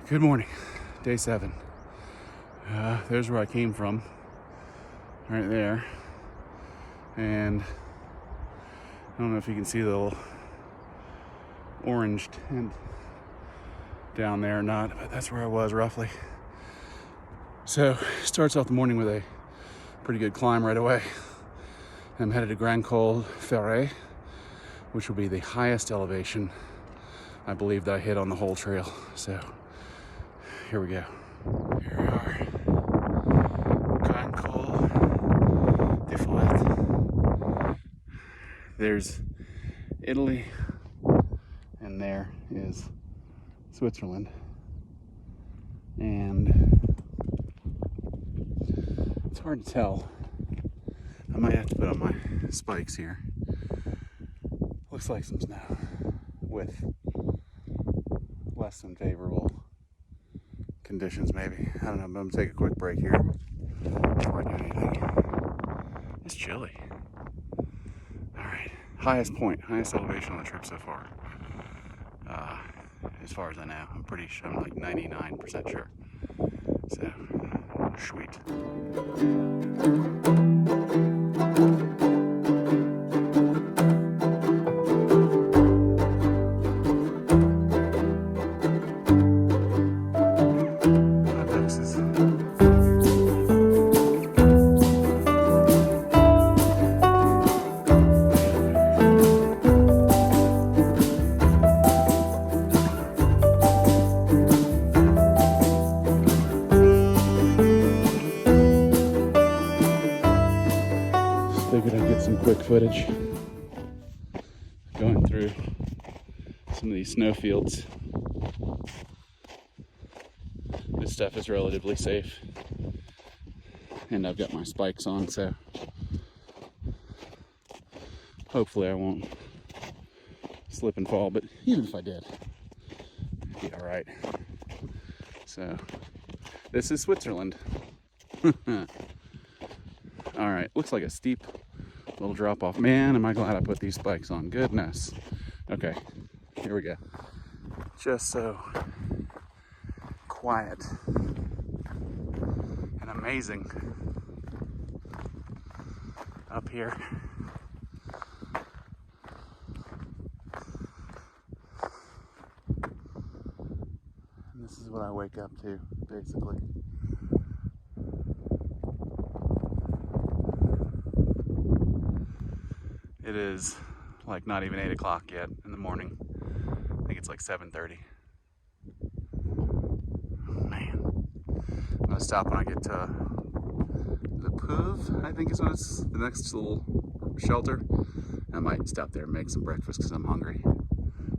Good morning, day 7. There's where I came from, right there. And I don't know if you can see the little orange tent down there or not, but that's where I was roughly. So starts off the morning with a pretty good climb right away. I'm headed to Grand Col Ferret, which will be the highest elevation I believe that I hit on the whole trail. So here we go. Here we are. Grand Col de Ferret. There's Italy, and there is Switzerland. And it's hard to tell. I might have to put on my spikes here. Looks like some snow with less than favorable conditions, maybe. I don't know, but I'm gonna take a quick break here before I do anything. It's chilly. Alright, highest elevation on the trip so far. As far as I know, I'm pretty sure, I'm like 99% sure. So, sweet. Figured I'd get some quick footage going through some of these snow fields. This stuff is relatively safe, and I've got my spikes on, so hopefully I won't slip and fall, but even if I did, it'd be all right. So this is Switzerland. All right, looks like a steep little drop off. Man, am I glad I put these spikes on. Goodness. Okay, here we go. Just so quiet and amazing up here. And this is what I wake up to, basically. It is like not even 8 o'clock yet in the morning. I think it's like 7:30. Man. I'm gonna stop when I get to Le Pouve, I think is what it's, the next little shelter. I might stop there and make some breakfast because I'm hungry.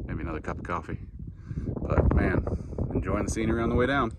Maybe another cup of coffee. But man, enjoying the scenery on the way down.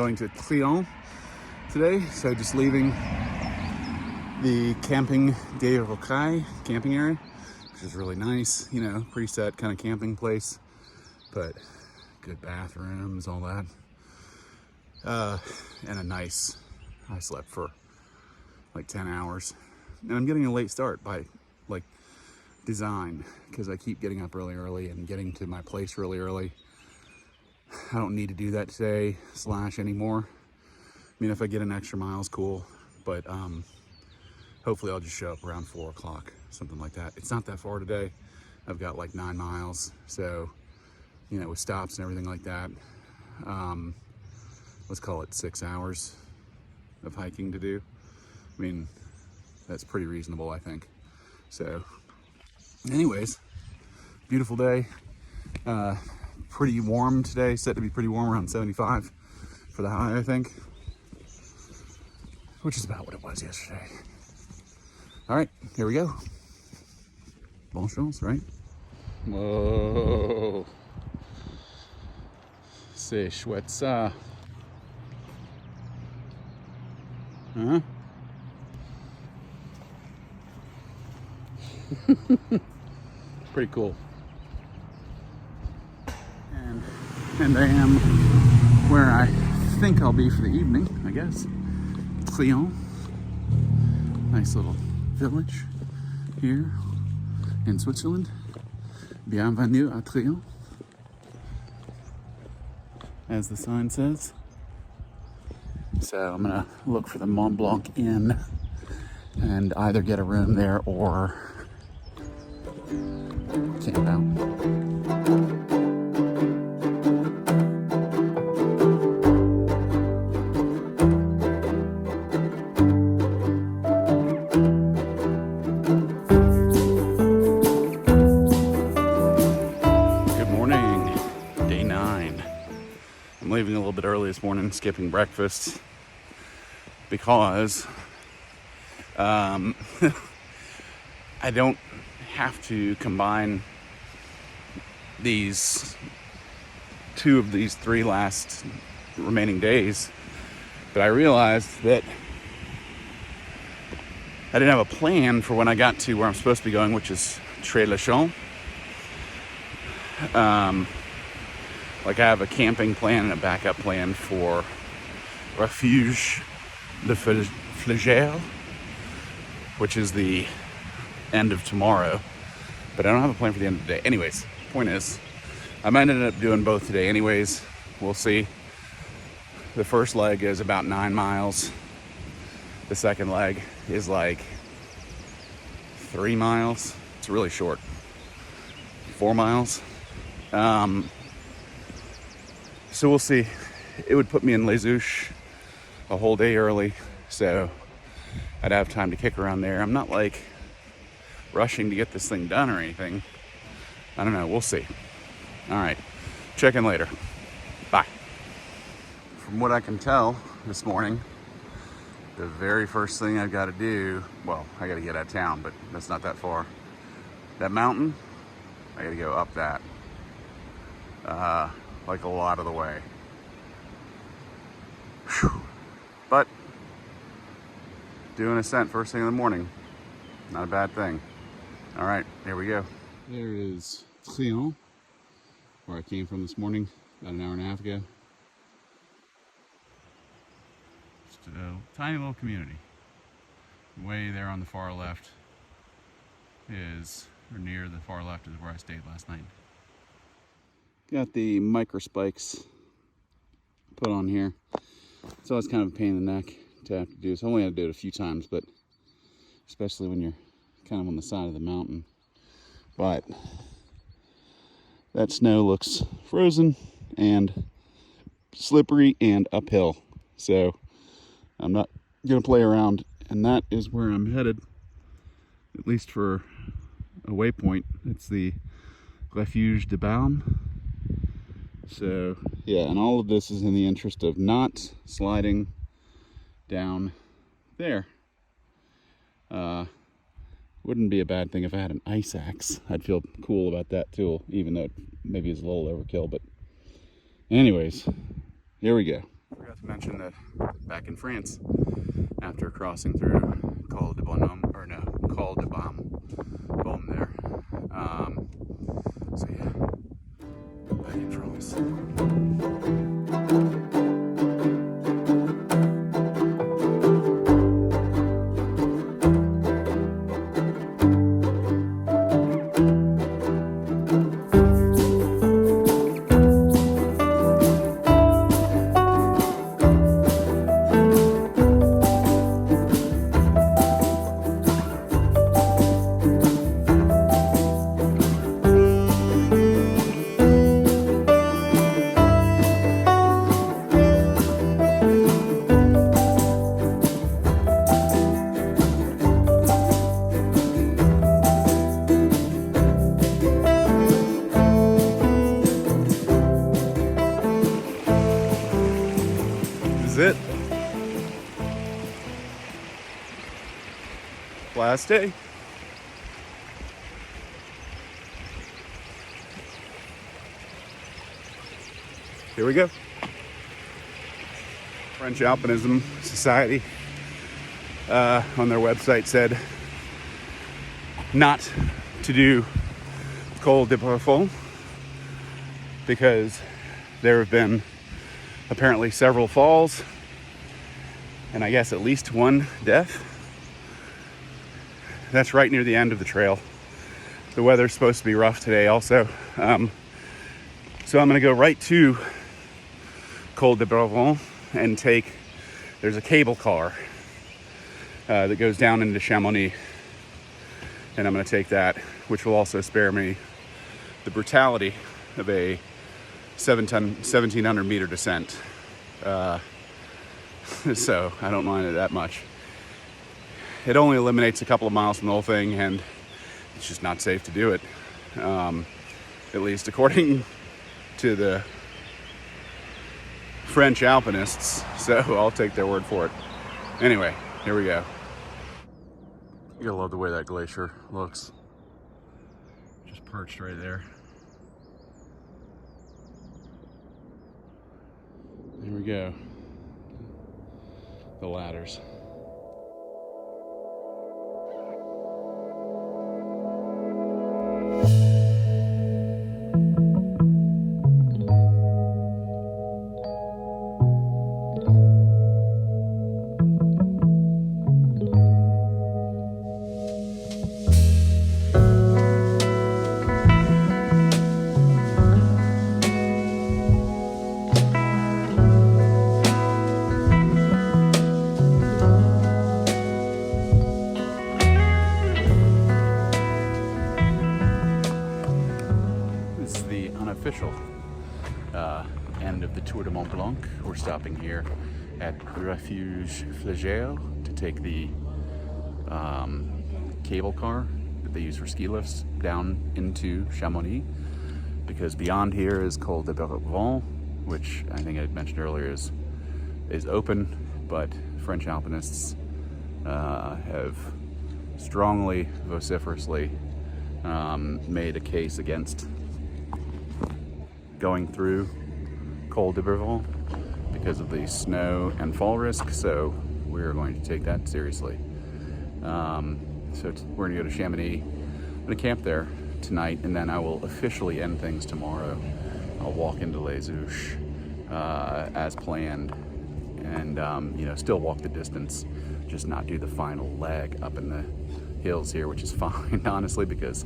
going to Cléon today, so just leaving the Camping des Rocailles camping area, which is really nice, you know, preset kind of camping place, but good bathrooms, all that, and a nice, I slept for like 10 hours, and I'm getting a late start by like design, because I keep getting up really early and getting to my place really early. I don't need to do that today / anymore. I mean, if I get an extra miles, cool, but hopefully I'll just show up around 4 o'clock, something like that. It's not that far today. I've got like 9 miles, so, you know, with stops and everything like that, let's call it 6 hours of hiking to do. I mean, that's pretty reasonable, I think. So anyways, beautiful day. Pretty warm today, set to be pretty warm, around 75 for the high, I think, which is about what it was yesterday. All right, here we go. Bon chance, right? Whoa. C'est chouette ça. Huh? Pretty cool. And I am where I think I'll be for the evening, I guess. Cléon. Nice little village here in Switzerland. Bienvenue à Cléon, as the sign says. So I'm gonna look for the Mont Blanc Inn and either get a room there or camp out. I'm leaving a little bit early this morning, skipping breakfast, because I don't have to combine these 2 of these 3 last remaining days, but I realized that I didn't have a plan for when I got to where I'm supposed to be going, which is Tré-le-Champ. Like, I have a camping plan and a backup plan for Refuge de Flégère, which is the end of tomorrow, but I don't have a plan for the end of the day. Anyways, point is, I might end up doing both today anyways. We'll see. The first leg is about 9 miles. The second leg is like 3 miles. It's really short. 4 miles. So we'll see. It would put me in Les Ouches a whole day early, so I'd have time to kick around there. I'm not like rushing to get this thing done or anything. I don't know, we'll see. All right, check in later. Bye. From what I can tell this morning, the very first thing I've got to do, well, I got to get out of town, but that's not that far. That mountain, I got to go up that. Like a lot of the way. Whew. But doing an ascent first thing in the morning, not a bad thing. All right, here we go. There is Cléon, where I came from this morning, about an hour and a half ago. Just a tiny little community. Way there on the far left is, or near the far left, is where I stayed last night. Got the micro spikes put on here. It's always kind of a pain in the neck to have to do. So I only had to do it a few times, but especially when you're kind of on the side of the mountain. But that snow looks frozen and slippery and uphill. So I'm not gonna play around, and that is where I'm headed, at least for a waypoint. It's the Refuge de Baume. So yeah, and all of this is in the interest of not sliding down there. Wouldn't be a bad thing if I had an ice axe. I'd feel cool about that too, even though it maybe is a little overkill. But anyways, here we go. Forgot to mention that back in France, after crossing through Col de Bonhomme, or no, Col de Baume there. So yeah, back in France. It. Last day. Here we go. French Alpinism Society on their website said not to do Col de Parfum because there have been apparently several falls, and I guess at least one death. That's right near the end of the trail. The weather's supposed to be rough today also. So I'm gonna go right to Col de Bravon and there's a cable car that goes down into Chamonix. And I'm gonna take that, which will also spare me the brutality of a 1,700 meter descent. So I don't mind it that much. It only eliminates a couple of miles from the whole thing, and it's just not safe to do it. At least according to the French alpinists. So I'll take their word for it. Anyway, here we go. You gotta love the way that glacier looks. Just perched right there. Here we go. The ladders. Official end of the Tour du Mont Blanc. We're stopping here at Refuge Flageo to take the cable car that they use for ski lifts down into Chamonix, because beyond here is Col de Baume, which I think I mentioned earlier is open, but French alpinists have strongly, vociferously made a case against going through Col de Baume because of the snow and fall risk, so we're going to take that seriously. We're gonna go to Chamonix. I'm gonna camp there tonight, and then I will officially end things tomorrow. I'll walk into Les Houches as planned, and still walk the distance, just not do the final leg up in the hills here, which is fine, honestly, because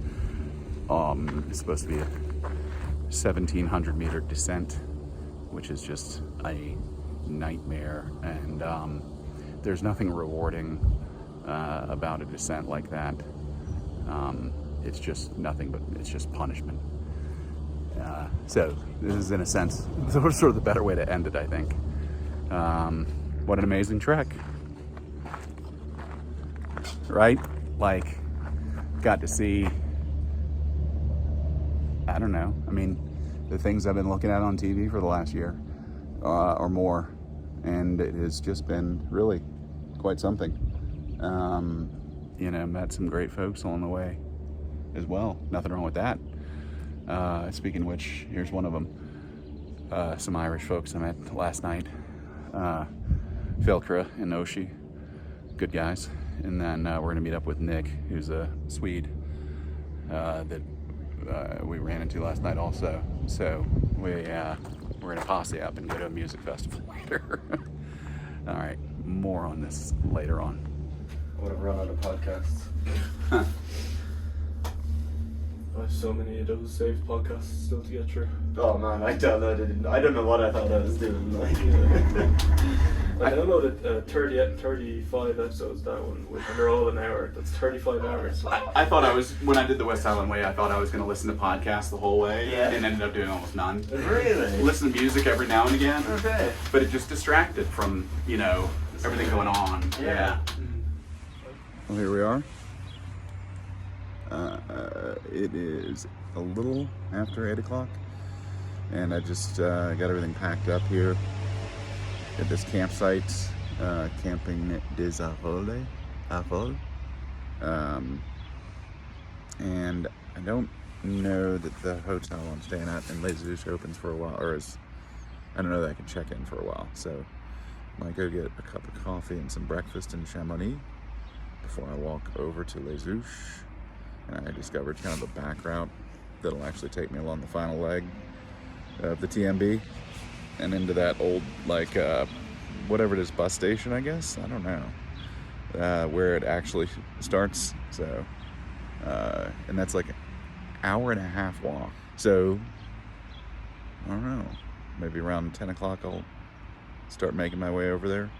it's supposed to be a 1,700 meter descent, which is just a nightmare, and there's nothing rewarding about a descent like that. It's just nothing but it's just punishment. So this is, in a sense, sort of the better way to end it, I think. What an amazing trek, right? Like, got to see, I don't know, I mean, the things I've been looking at on TV for the last year or more, and it has just been really quite something. Met some great folks along the way as well. Nothing wrong with that. Speaking of which, here's one of them. Some Irish folks I met last night. Filkra and Oshi, good guys. And then we're gonna meet up with Nick, who's a Swede that we ran into last night also. So we're gonna posse up and go to a music festival later. All right, more on this later on. I would have run out of podcasts. I have so many of those saved podcasts still to get through. Oh man, I don't know what I thought I was doing. Like, I downloaded 35 episodes down, and they're all an hour. That's 35 hours. I thought when I did the West Island Way, I thought I was going to listen to podcasts the whole way, and ended up doing almost none. Really? Listen to music every now and again, Okay. but it just distracted from, everything going on. Yeah. Well, here we are. It is a little after 8 o'clock, and I just got everything packed up here at this campsite, Camping des Arroles. And I don't know that the hotel I'm staying at in Les Houches opens for a while, I don't know that I can check in for a while, so I might go get a cup of coffee and some breakfast in Chamonix before I walk over to Les Houches. And I discovered kind of a back route that'll actually take me along the final leg of the TMB and into that old, whatever it is, bus station, I guess? I don't know. Where it actually starts. So, and that's like an hour and a half walk. So, I don't know. Maybe around 10 o'clock I'll start making my way over there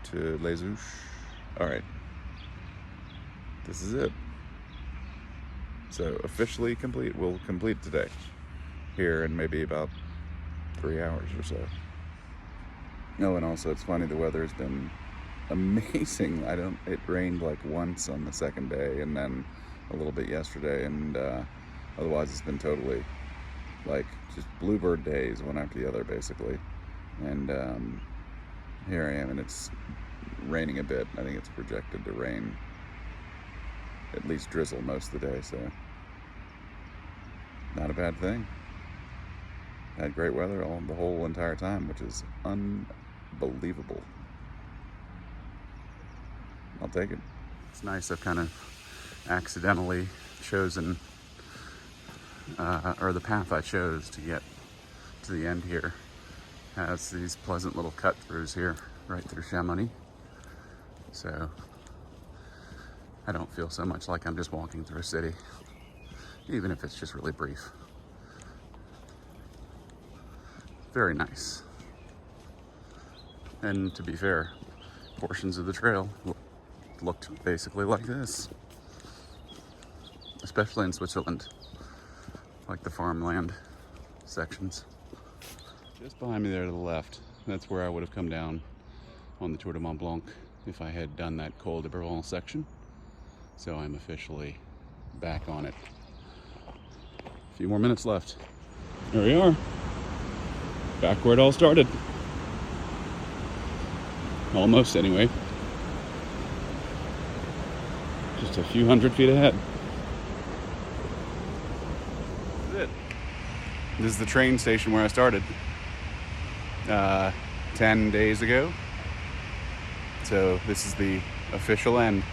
to Les Houches. All right. This is it. So officially complete. We'll complete today here in maybe about 3 hours or so. No, and also it's funny, the weather has been amazing. It rained like once on the second day and then a little bit yesterday, and otherwise it's been totally like just bluebird days, one after the other basically. And here I am, and it's raining a bit. I think it's projected to rain, at least drizzle most of the day, so not a bad thing. Had great weather the whole entire time, which is unbelievable. I'll take it. It's nice. I've kind of accidentally chosen, or the path I chose to get to the end here has these pleasant little cut-throughs here, right through Chamonix. So I don't feel so much like I'm just walking through a city, even if it's just really brief. Very nice. And to be fair, portions of the trail looked basically like this, especially in Switzerland, like the farmland sections. Just behind me there to the left, that's where I would have come down on the Tour du Mont Blanc if I had done that Col de Bourbon section. So I'm officially back on it. A few more minutes left. There we are. Back where it all started. Almost, anyway. Just a few hundred feet ahead. This is it. This is the train station where I started 10 days ago. So this is the official end.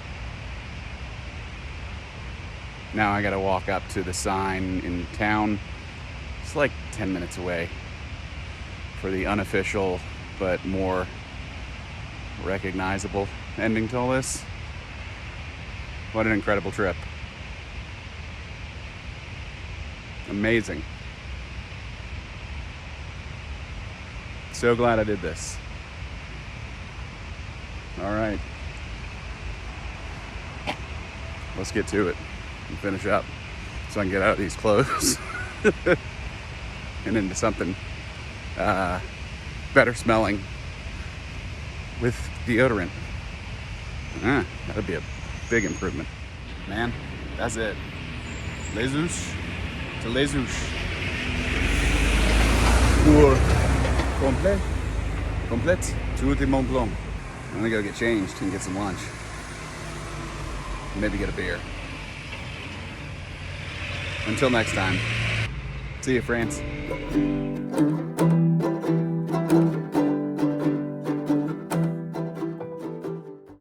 Now I gotta walk up to the sign in town. It's like 10 minutes away for the unofficial but more recognizable ending to all this. What an incredible trip. Amazing. So glad I did this. All right. Let's get to it and finish up so I can get out of these clothes and into something better smelling with deodorant. That'd be a big improvement. Man, that's it. Les Houches to Les Houches. Pour complète Tour du Mont Blanc. I'm gonna go get changed and get some lunch. Maybe get a beer. Until next time. See you, France.